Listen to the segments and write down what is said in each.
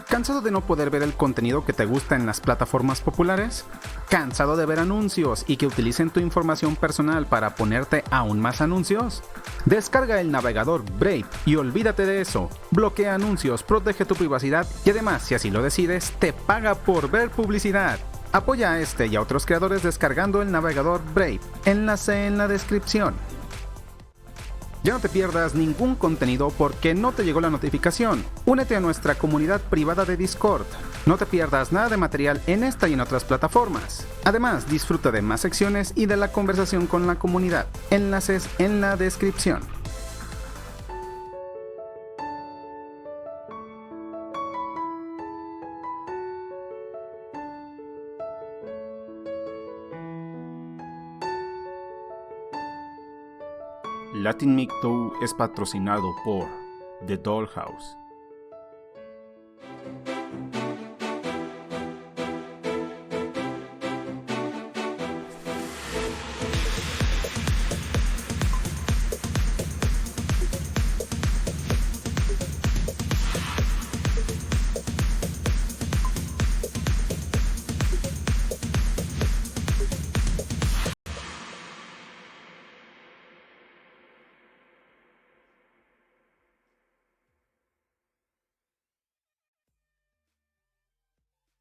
¿Cansado de no poder ver el contenido que te gusta en las plataformas populares? ¿Cansado de ver anuncios y que utilicen tu información personal para ponerte aún más anuncios? Descarga el navegador Brave y olvídate de eso. Bloquea anuncios, protege tu privacidad y además, si así lo decides, te paga por ver publicidad. Apoya a este y a otros creadores descargando el navegador Brave. Enlace en la descripción. Ya no te pierdas ningún contenido porque no te llegó la notificación. Únete a nuestra comunidad privada de Discord. No te pierdas nada de material en esta y en otras plataformas. Además, disfruta de más secciones y de la conversación con la comunidad. Enlaces en la descripción. Latin Micto es patrocinado por The Dollhouse.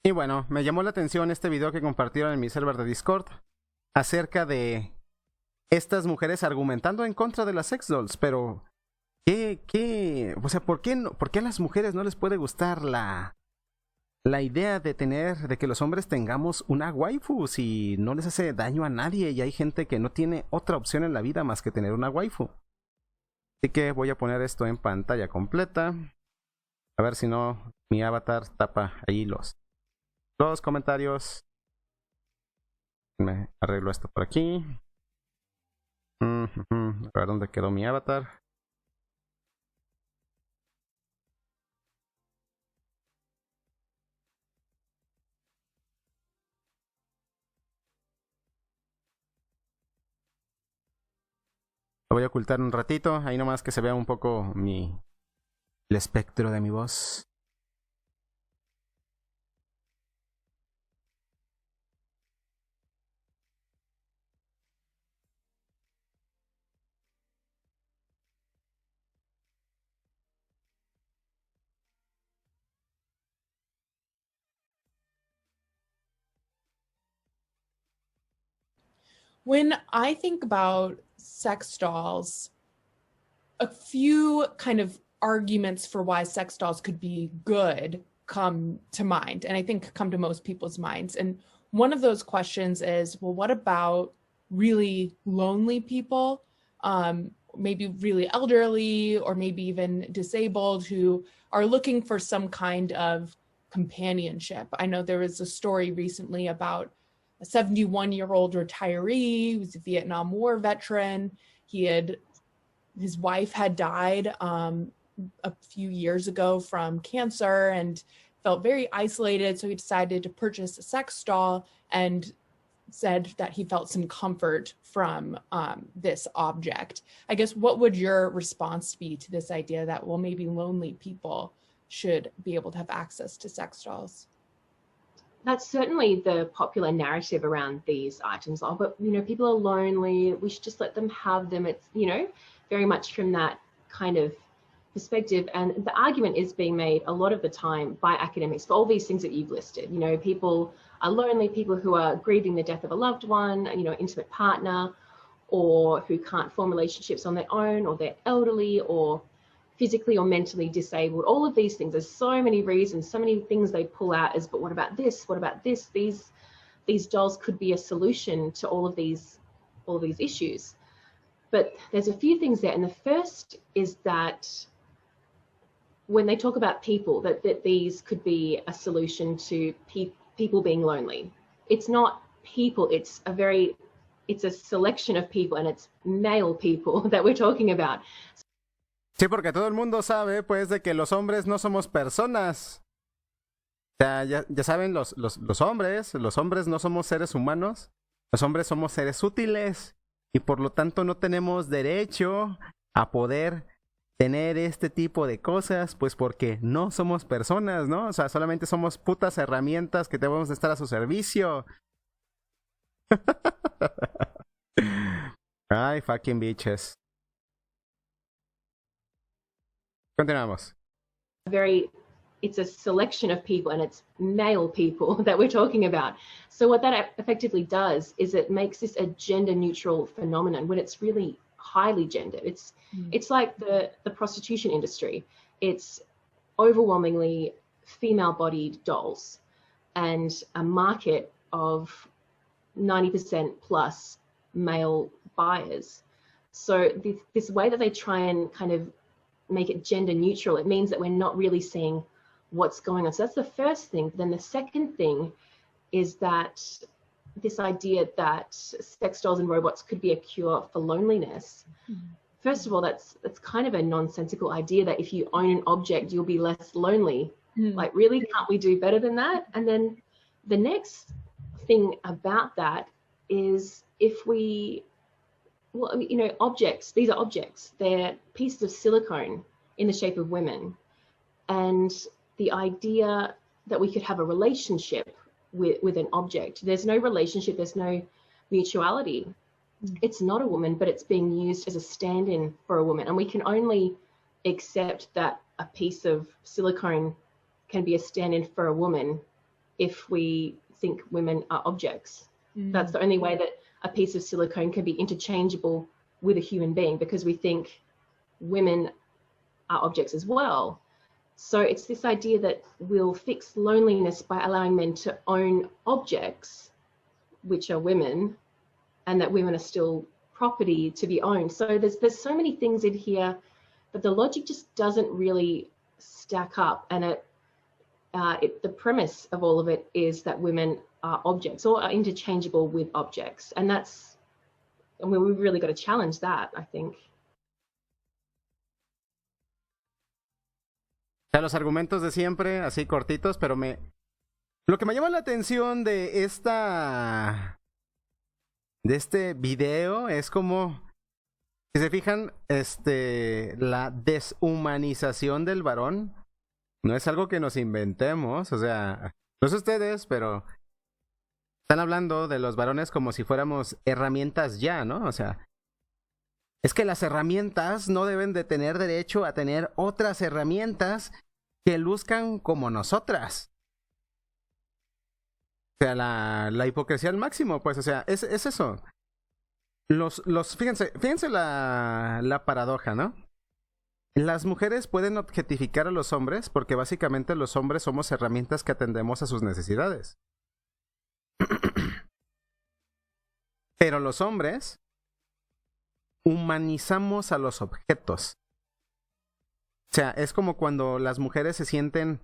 Y bueno, me llamó la atención este video que compartieron en mi server de Discord acerca de estas mujeres argumentando en contra de las sex dolls, pero o sea, ¿por qué a las mujeres no les puede gustar la idea de que los hombres tengamos una waifu si no les hace daño a nadie y hay gente que no tiene otra opción en la vida más que tener una waifu? Así que voy a poner esto en pantalla completa, a ver si no mi avatar tapa ahí los comentarios. Me arreglo esto por aquí. A ver dónde quedó mi avatar. Lo voy a ocultar un ratito, ahí nomás que se vea un poco el espectro de mi voz. When I think about sex dolls, a few kind of arguments for why sex dolls could be good come to mind, and I think come to most people's minds. And one of those questions is, well, what about really lonely people, maybe really elderly or maybe even disabled, who are looking for some kind of companionship? I know there was a story recently about a 71-year-old retiree who's a Vietnam War veteran. His wife had died a few years ago from cancer and felt very isolated, so he decided to purchase a sex doll and said that he felt some comfort from this object. I guess, what would your response be to this idea that, well, maybe lonely people should be able to have access to sex dolls? That's certainly the popular narrative around these items. Oh, but, people are lonely. We should just let them have them. It's, very much from that kind of perspective. And the argument is being made a lot of the time by academics for all these things that you've listed. People are lonely, people who are grieving the death of a loved one, intimate partner, or who can't form relationships on their own, or they're elderly, or physically or mentally disabled. All of these things, there's so many reasons, so many things they pull out as, but what about this? What about this? These dolls could be a solution to all of these issues. But there's a few things there. And the first is that when they talk about people, that these could be a solution to people being lonely. It's not people, it's a selection of people, and it's male people that we're talking about. Sí, porque todo el mundo sabe, pues, de que los hombres no somos personas. O sea, ya saben, los hombres no somos seres humanos. Los hombres somos seres útiles y por lo tanto no tenemos derecho a poder tener este tipo de cosas, pues porque no somos personas, ¿no? O sea, solamente somos putas herramientas que debemos de estar a su servicio. Ay, fucking bitches. Continuamos. It's a selection of people, and it's male people that we're talking about. So what that effectively does is it makes this a gender neutral phenomenon when it's really highly gendered. It's like the prostitution industry. It's overwhelmingly female bodied dolls and a market of 90% plus male buyers. So this way that they try and kind of make it gender neutral, it means that we're not really seeing what's going on. So that's the first thing. Then the second thing is that this idea that sex dolls and robots could be a cure for loneliness. First of all, that's kind of a nonsensical idea that if you own an object, you'll be less lonely. Like, really, can't we do better than that? And then the next thing about that is if we, well, you know, objects, these are objects. They're pieces of silicone in the shape of women. And the idea that we could have a relationship with an object, there's no relationship, there's no mutuality. It's not a woman, but it's being used as a stand-in for a woman. And we can only accept that a piece of silicone can be a stand-in for a woman if we think women are objects. That's the only way that a piece of silicone can be interchangeable with a human being, because we think women are objects as well. So it's this idea that we'll fix loneliness by allowing men to own objects, which are women, and that women are still property to be owned. So there's so many things in here, but the logic just doesn't really stack up. And the premise of all of it is that women are objects or are interchangeable with objects. And that's, I mean, we've really got to challenge that, I think. O sea, los argumentos de siempre, así cortitos, pero lo que me llama la atención de este video es como, si se fijan, la deshumanización del varón no es algo que nos inventemos. O sea, no sé ustedes, pero están hablando de los varones como si fuéramos herramientas ya, ¿no? O sea, es que las herramientas no deben de tener derecho a tener otras herramientas que luzcan como nosotras. O sea, la hipocresía al máximo, pues, o sea, es eso. Fíjense la paradoja, ¿no? Las mujeres pueden objetificar a los hombres porque básicamente los hombres somos herramientas que atendemos a sus necesidades. Pero los hombres humanizamos a los objetos. O sea, es como cuando las mujeres se sienten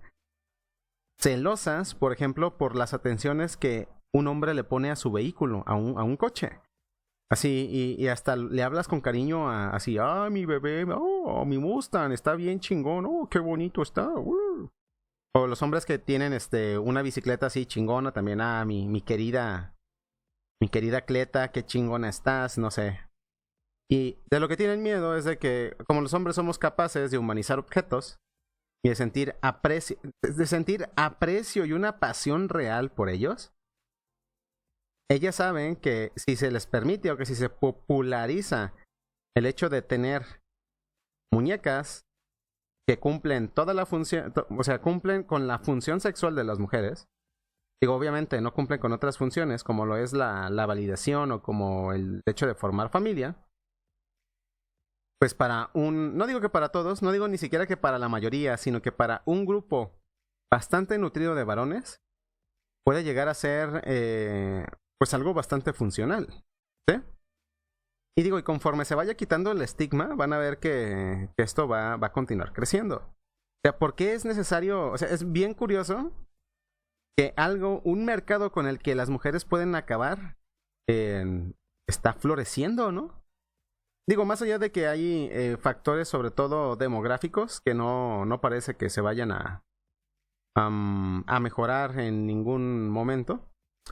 celosas, por ejemplo, por las atenciones que un hombre le pone a su vehículo, a un coche. Así, y hasta le hablas con cariño así, mi bebé, mi Mustang, está bien chingón, qué bonito está. O los hombres que tienen una bicicleta así chingona también, mi querida Cleta, qué chingona estás, no sé. Y de lo que tienen miedo es de que, como los hombres somos capaces de humanizar objetos y de sentir aprecio y una pasión real por ellos, ellas saben que si se les permite o que si se populariza el hecho de tener muñecas que cumplen toda la función, o sea, cumplen con la función sexual de las mujeres, digo, obviamente no cumplen con otras funciones como lo es la validación o como el hecho de formar familia, pues no digo que para todos, no digo ni siquiera que para la mayoría, sino que para un grupo bastante nutrido de varones, puede llegar a ser pues algo bastante funcional, ¿sí? Y digo, y conforme se vaya quitando el estigma, van a ver que esto va a continuar creciendo. O sea, ¿por qué es necesario? O sea, es bien curioso que un mercado con el que las mujeres pueden acabar, está floreciendo, ¿no? Digo, más allá de que hay factores, sobre todo demográficos, que no parece que se vayan a mejorar en ningún momento.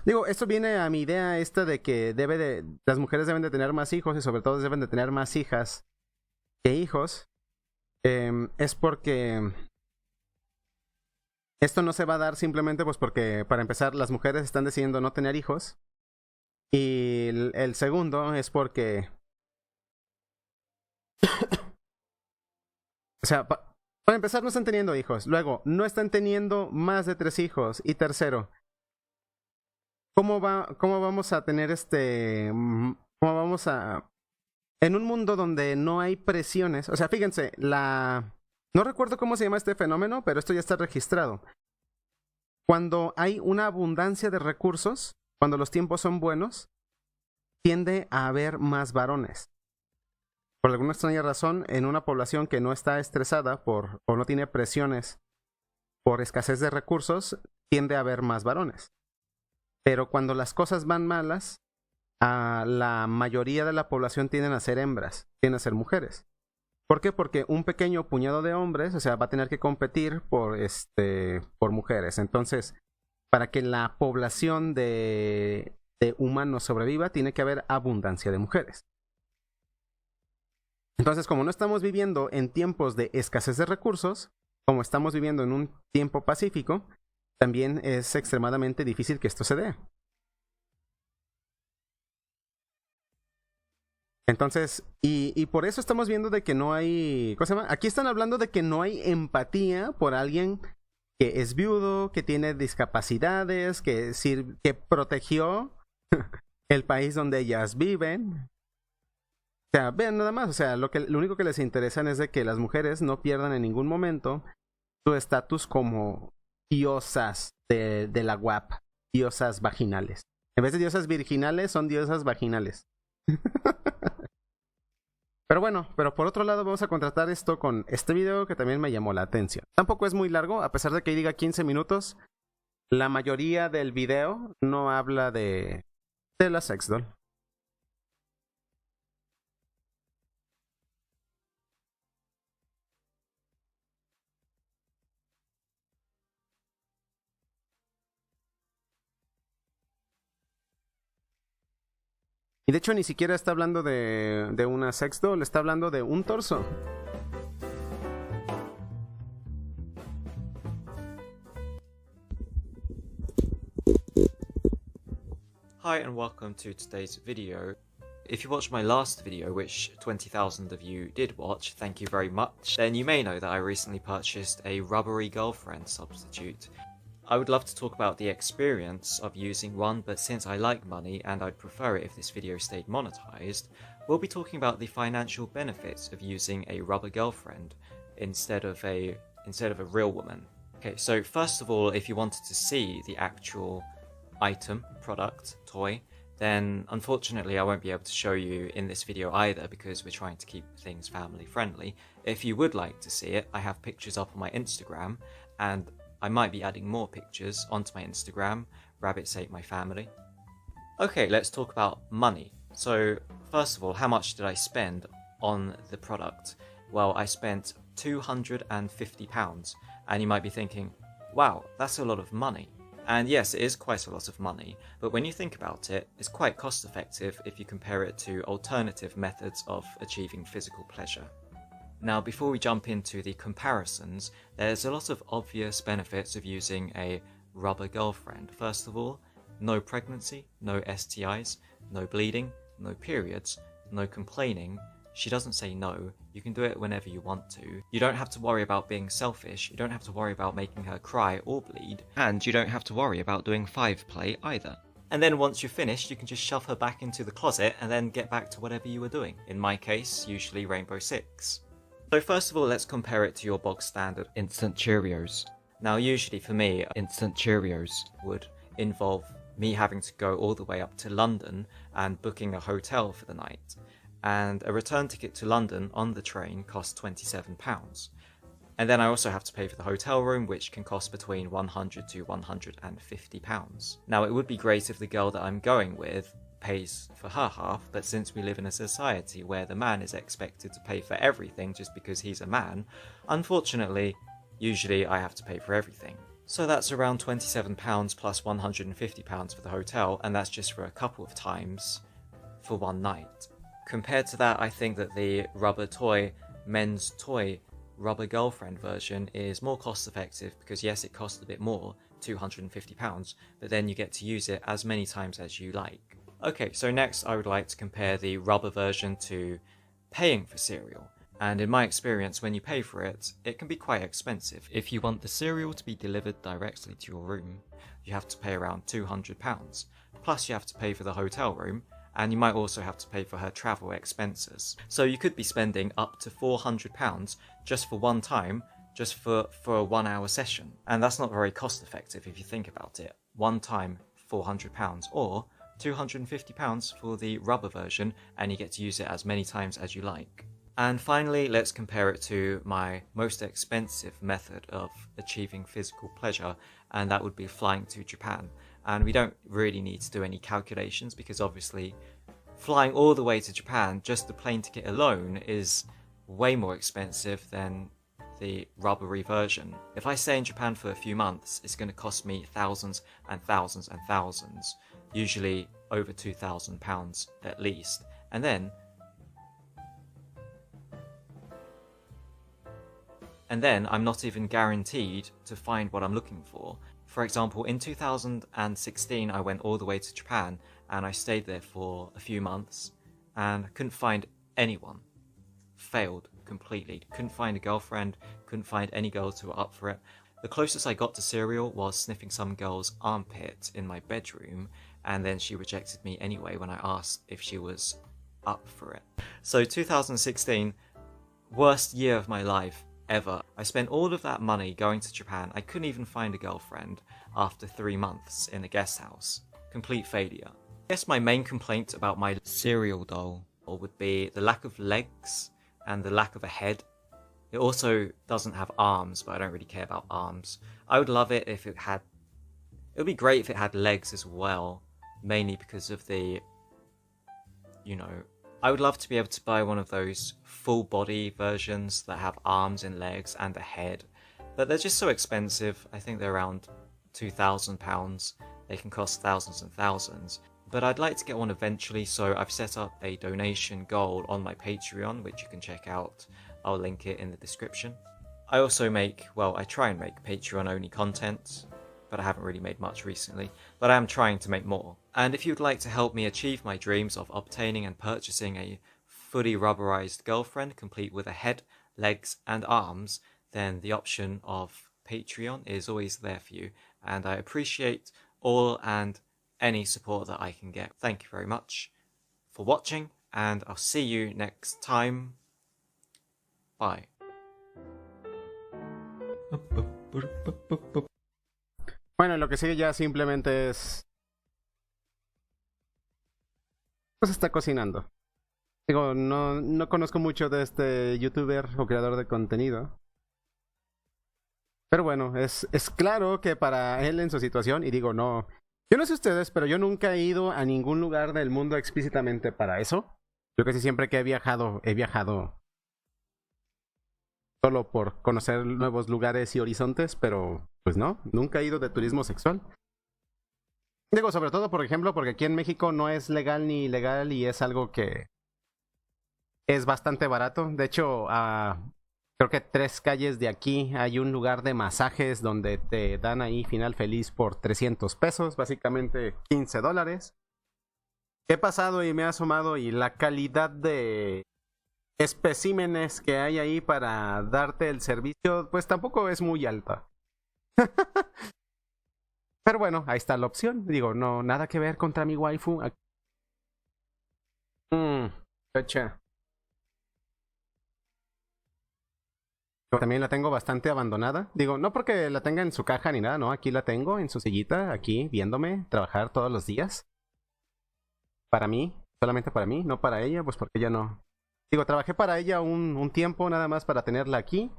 Digo, esto viene a mi idea de que las mujeres deben de tener más hijos y sobre todo deben de tener más hijas que hijos. es porque esto no se va a dar simplemente pues porque, para empezar, las mujeres están decidiendo no tener hijos. Y el segundo es porque... O sea, para empezar, no están teniendo hijos. Luego, no están teniendo más de 3 hijos. Y tercero, ¿cómo vamos a tener cómo vamos a... En un mundo donde no hay presiones... O sea, fíjense, no recuerdo cómo se llama este fenómeno, pero esto ya está registrado. Cuando hay una abundancia de recursos, cuando los tiempos son buenos, tiende a haber más varones. Por alguna extraña razón, en una población que no está estresada o no tiene presiones por escasez de recursos, tiende a haber más varones. Pero cuando las cosas van malas, la mayoría de la población tienden a ser hembras, tienden a ser mujeres. ¿Por qué? Porque un pequeño puñado de hombres, o sea, va a tener que competir por mujeres. Entonces, para que la población de humanos sobreviva, tiene que haber abundancia de mujeres. Entonces, como no estamos viviendo en tiempos de escasez de recursos, como estamos viviendo en un tiempo pacífico, también es extremadamente difícil que esto se dé. Entonces, y por eso estamos viendo de que no hay... ¿Cómo se llama? Aquí están hablando de que no hay empatía por alguien que es viudo, que tiene discapacidades, que protegió el país donde ellas viven. O sea, vean nada más, o sea, lo único que les interesa es de que las mujeres no pierdan en ningún momento su estatus como diosas de la UAP, diosas vaginales. En vez de diosas virginales, son diosas vaginales. Pero bueno, por otro lado vamos a contrastar esto con este video que también me llamó la atención. Tampoco es muy largo, a pesar de que diga 15 minutos, la mayoría del video no habla de la sex doll. Y de hecho ni siquiera está hablando de una sex doll, está hablando de un torso. Hi and welcome to today's video. If you watched my last video, which 20,000 of you did watch, thank you very much, then you may know that I recently purchased a rubbery girlfriend substitute. I would love to talk about the experience of using one, but since I like money and I'd prefer it if this video stayed monetized, we'll be talking about the financial benefits of using a rubber girlfriend instead of a real woman. Okay, so first of all, if you wanted to see the actual item, product, toy, then unfortunately I won't be able to show you in this video either because we're trying to keep things family friendly. If you would like to see it, I have pictures up on my Instagram, and I might be adding more pictures onto my Instagram, rabbits ate my family. Okay, let's talk about money. So first of all, how much did I spend on the product? Well, I spent £250, and you might be thinking, wow, that's a lot of money. And yes, it is quite a lot of money, but when you think about it, it's quite cost effective if you compare it to alternative methods of achieving physical pleasure. Now, before we jump into the comparisons, there's a lot of obvious benefits of using a rubber girlfriend. First of all, no pregnancy, no STIs, no bleeding, no periods, no complaining. She doesn't say no, you can do it whenever you want to. You don't have to worry about being selfish, you don't have to worry about making her cry or bleed, and you don't have to worry about doing 5-play either. And then once you're finished, you can just shove her back into the closet and then get back to whatever you were doing. In my case, usually Rainbow Six. So first of all, let's compare it to your bog standard instant Cheerios. Now usually for me, instant Cheerios would involve me having to go all the way up to London and booking a hotel for the night. And a return ticket to London on the train costs £27. And then I also have to pay for the hotel room, which can cost between £100 to £150. Now it would be great if the girl that I'm going with pays for her half, but since we live in a society where the man is expected to pay for everything just because he's a man, unfortunately, usually I have to pay for everything. So that's around £27 plus £150 for the hotel, and that's just for a couple of times for one night. Compared to that, I think that the rubber toy, men's toy, rubber girlfriend version is more cost effective because yes, it costs a bit more, £250, but then you get to use it as many times as you like. Okay, so next I would like to compare the rubber version to paying for cereal. And in my experience, when you pay for it, it can be quite expensive. If you want the cereal to be delivered directly to your room, you have to pay around £200. Plus you have to pay for the hotel room, and you might also have to pay for her travel expenses. So you could be spending up to £400 just for one time, just for a 1 hour session. And that's not very cost effective if you think about it. One time, £400, or £250 for the rubber version, and you get to use it as many times as you like. And finally, let's compare it to my most expensive method of achieving physical pleasure, and that would be flying to Japan. And we don't really need to do any calculations because obviously flying all the way to Japan, just the plane ticket alone, is way more expensive than the rubbery version. If I stay in Japan for a few months, it's going to cost me thousands and thousands and thousands, usually over £2,000 at least. And then I'm not even guaranteed to find what I'm looking for. For example, in 2016 I went all the way to Japan and I stayed there for a few months and couldn't find anyone. Failed completely. Couldn't find a girlfriend, couldn't find any girls who were up for it. The closest I got to cereal was sniffing some girl's armpit in my bedroom, and then she rejected me anyway when I asked if she was up for it. So 2016, worst year of my life ever. I spent all of that money going to Japan. I couldn't even find a girlfriend after 3 months in a guest house. Complete failure. I guess my main complaint about my cereal doll would be the lack of legs and the lack of a head. It also doesn't have arms, but I don't really care about arms. I would love it if it had... It would be great if it had legs as well, mainly because of the... You know, I would love to be able to buy one of those full body versions that have arms and legs and a head, but they're just so expensive. I think they're around £2,000. They can cost thousands and thousands, but I'd like to get one eventually, so I've set up a donation goal on my Patreon, which you can check out. I'll link it in the description. I also make, well, I try and make Patreon only content, but I haven't really made much recently, but I am trying to make more. And if you'd like to help me achieve my dreams of obtaining and purchasing a fully rubberized girlfriend complete with a head, legs and arms, then the option of Patreon is always there for you, and I appreciate all and any support that I can get. Thank you very much for watching, and I'll see you next time. Bye. Bueno, lo que sigue ya simplemente es... Pues está cocinando. Digo, no conozco mucho de este youtuber o creador de contenido. Pero bueno, es claro que para él en su situación, y digo, no... Yo no sé ustedes, pero yo nunca he ido a ningún lugar del mundo explícitamente para eso. Yo casi siempre que he viajado solo por conocer nuevos lugares y horizontes, pero pues no, nunca he ido de turismo sexual. Digo, sobre todo, por ejemplo, porque aquí en México no es legal ni ilegal y es algo que es bastante barato. De hecho, creo que 3 calles de aquí hay un lugar de masajes donde te dan ahí final feliz por 300 pesos, básicamente $15. He pasado y me he asomado y la calidad de especímenes que hay ahí para darte el servicio, pues tampoco es muy alta. Pero bueno, ahí está la opción. Digo, no, nada que ver contra mi waifu. Fecha. También la tengo bastante abandonada. Digo, no porque la tenga en su caja ni nada, no. Aquí la tengo en su sillita, aquí, viéndome trabajar todos los días. Para mí, solamente para mí, no para ella, pues porque ella no... Digo, trabajé para ella un tiempo nada más para tenerla aquí.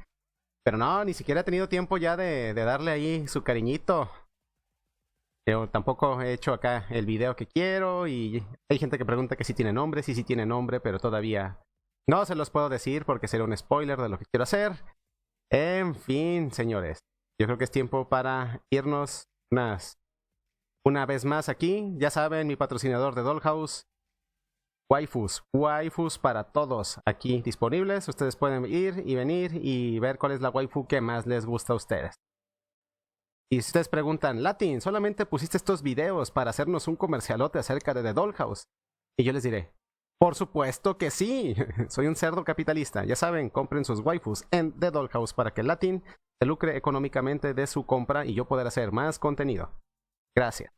Pero no, ni siquiera he tenido tiempo ya de darle ahí su cariñito. Yo tampoco he hecho acá el video que quiero y hay gente que pregunta que si tiene nombre, sí tiene nombre, pero todavía no se los puedo decir porque sería un spoiler de lo que quiero hacer. En fin, señores, yo creo que es tiempo para irnos una vez más aquí. Ya saben, mi patrocinador de Dollhouse, Waifus. Waifus para todos aquí disponibles. Ustedes pueden ir y venir y ver cuál es la waifu que más les gusta a ustedes. Y si ustedes preguntan, Latin, ¿solamente pusiste estos videos para hacernos un comercialote acerca de The Dollhouse? Y yo les diré, por supuesto que sí. Soy un cerdo capitalista. Ya saben, compren sus waifus en The Dollhouse para que Latin se lucre económicamente de su compra y yo poder hacer más contenido. Gracias.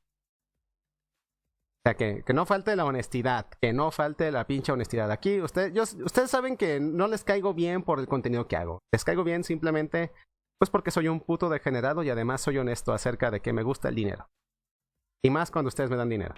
O sea, que no falte la honestidad, que no falte la pinche honestidad. Aquí ustedes saben que no les caigo bien por el contenido que hago. Les caigo bien simplemente pues porque soy un puto degenerado y además soy honesto acerca de que me gusta el dinero. Y más cuando ustedes me dan dinero.